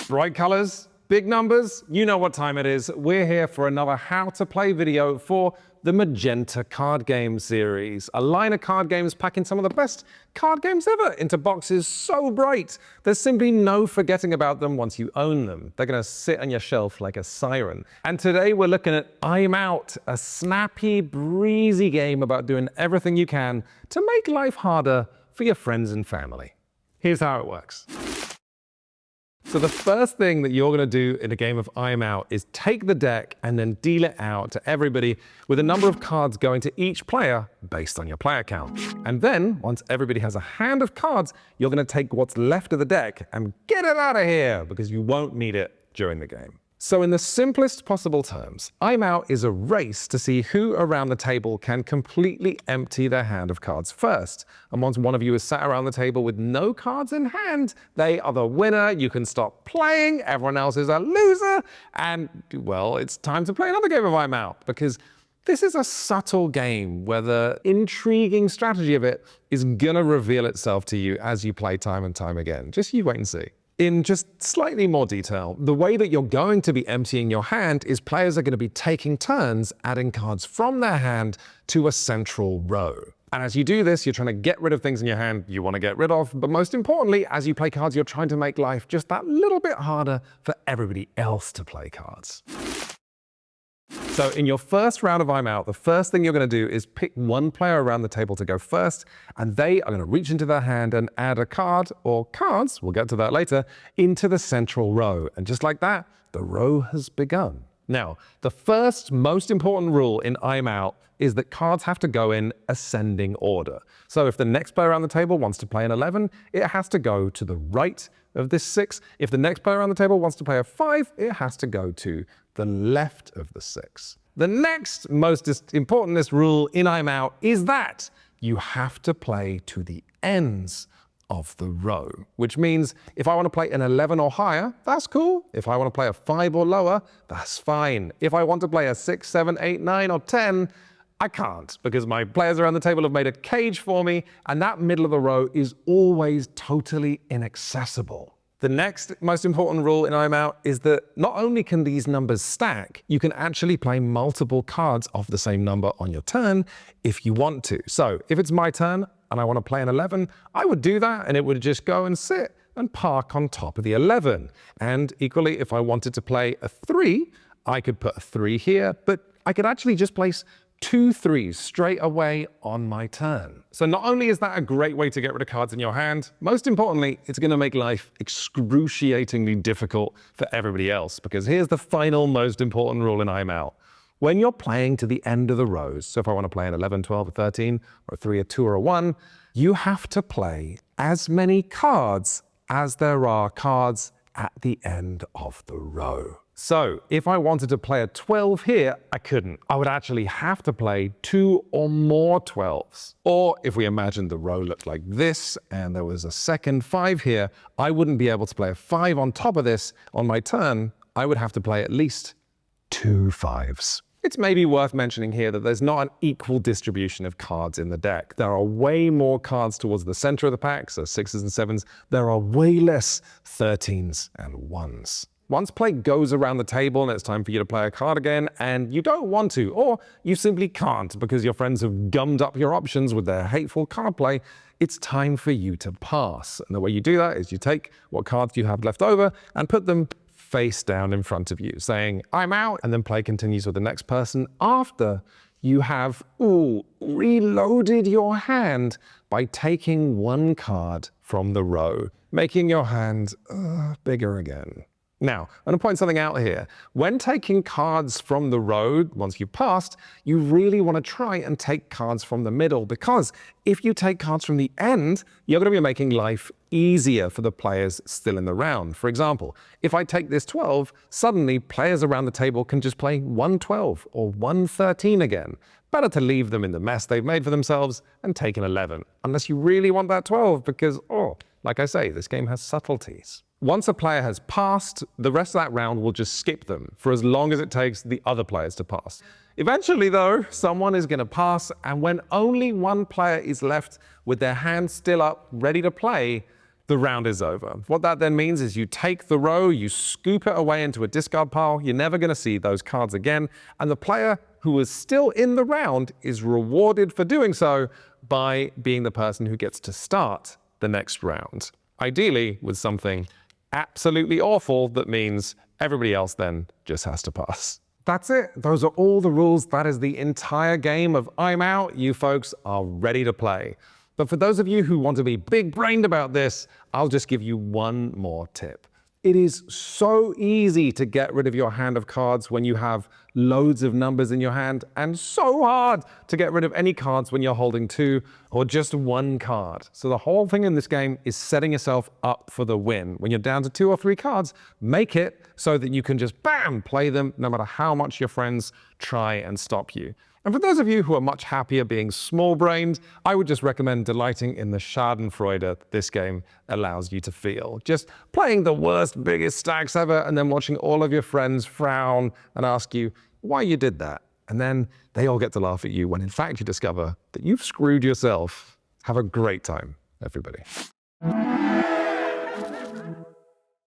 Bright colors, big numbers, you know what time it is. We're here for another how to play video for the Magenta card game series. A line of card games packing some of the best card games ever into boxes so bright, there's simply no forgetting about them once you own them. They're gonna sit on your shelf like a siren. And today we're looking at I'm Out, a snappy, breezy game about doing everything you can to make life harder for your friends and family. Here's how it works. So the first thing that you're going to do in a game of I'm Out is take the deck and then deal it out to everybody with a number of cards going to each player based on your player count. And then, once everybody has a hand of cards, you're going to take what's left of the deck and get it out of here because you won't need it during the game. So in the simplest possible terms, I'm Out is a race to see who around the table can completely empty their hand of cards first. And once one of you is sat around the table with no cards in hand, they are the winner. You can stop playing, everyone else is a loser, and well, it's time to play another game of I'm Out, because this is a subtle game where the intriguing strategy of it is gonna reveal itself to you as you play time and time again. Just you wait and see. In just slightly more detail, the way that you're going to be emptying your hand is players are going to be taking turns adding cards from their hand to a central row. And as you do this, you're trying to get rid of things in your hand you want to get rid of, but most importantly, as you play cards, you're trying to make life just that little bit harder for everybody else to play cards. So in your first round of I'm Out, the first thing you're going to do is pick one player around the table to go first, and they are going to reach into their hand and add a card, or cards, we'll get to that later, into the central row. And just like that, the row has begun. Now, the first most important rule in I'm Out is that cards have to go in ascending order. So if the next player around the table wants to play an 11, it has to go to the right of this 6. If the next player around the table wants to play a 5, it has to go to the left of the 6. The next most important rule in I'm Out is that you have to play to the ends of the row, which means if I want to play an 11 or higher, that's cool. If I want to play a 5 or lower, that's fine. If I want to play a 6, 7, 8, 9, or 10, I can't, because my players around the table have made a cage for me, and that middle of the row is always totally inaccessible. The next most important rule in I'm Out is that not only can these numbers stack, you can actually play multiple cards of the same number on your turn if you want to. So if it's my turn and I want to play an 11, I would do that and it would just go and sit and park on top of the 11. And equally, if I wanted to play a 3, I could put a 3 here, but I could actually just place 2 3s straight away on my turn. So not only is that a great way to get rid of cards in your hand, most importantly, it's going to make life excruciatingly difficult for everybody else, because here's the final most important rule in I'm Out. When you're playing to the end of the rows, so if I want to play an 11, 12, or 13, or a 3, a 2, or a 1, you have to play as many cards as there are cards at the end of the row. So if I wanted to play a 12 here, I couldn't. I would actually have to play 2 or more 12s. Or if we imagined the row looked like this and there was a second 5 here, I wouldn't be able to play a 5 on top of this on my turn. I would have to play at least 2 5s. It's maybe worth mentioning here that there's not an equal distribution of cards in the deck. There are way more cards towards the center of the pack, so 6s and 7s. There are way less 13s and 1s. Once play goes around the table and it's time for you to play a card again, and you don't want to, or you simply can't because your friends have gummed up your options with their hateful card play, it's time for you to pass. And the way you do that is you take what cards you have left over and put them face down in front of you, saying, I'm out, and then play continues with the next person after you have, reloaded your hand by taking one card from the row, making your hand bigger again. Now, I'm going to point something out here. When taking cards from the road, once you've passed, you really want to try and take cards from the middle, because if you take cards from the end, you're going to be making life easier for the players still in the round. For example, if I take this 12, suddenly players around the table can just play 1 12 or 1 13 again. Better to leave them in the mess they've made for themselves and take an 11, unless you really want that 12, because, like I say, this game has subtleties. Once a player has passed, the rest of that round will just skip them for as long as it takes the other players to pass. Eventually, though, someone is going to pass, and when only one player is left with their hand still up, ready to play, the round is over. What that then means is you take the row, you scoop it away into a discard pile, you're never going to see those cards again, and the player who is still in the round is rewarded for doing so by being the person who gets to start the next round. Ideally with something absolutely awful that means everybody else then just has to pass. That's it. Those are all the rules. That is the entire game of I'm Out. You folks are ready to play. But for those of you who want to be big-brained about this, I'll just give you one more tip. It is so easy to get rid of your hand of cards when you have loads of numbers in your hand, and so hard to get rid of any cards when you're holding 2 or just 1 card. So the whole thing in this game is setting yourself up for the win. When you're down to 2 or 3 cards, make it so that you can just bam, play them no matter how much your friends try and stop you. And for those of you who are much happier being small-brained, I would just recommend delighting in the schadenfreude this game allows you to feel. Just playing the worst, biggest stacks ever, and then watching all of your friends frown and ask you why you did that. And then they all get to laugh at you when in fact you discover that you've screwed yourself. Have a great time, everybody.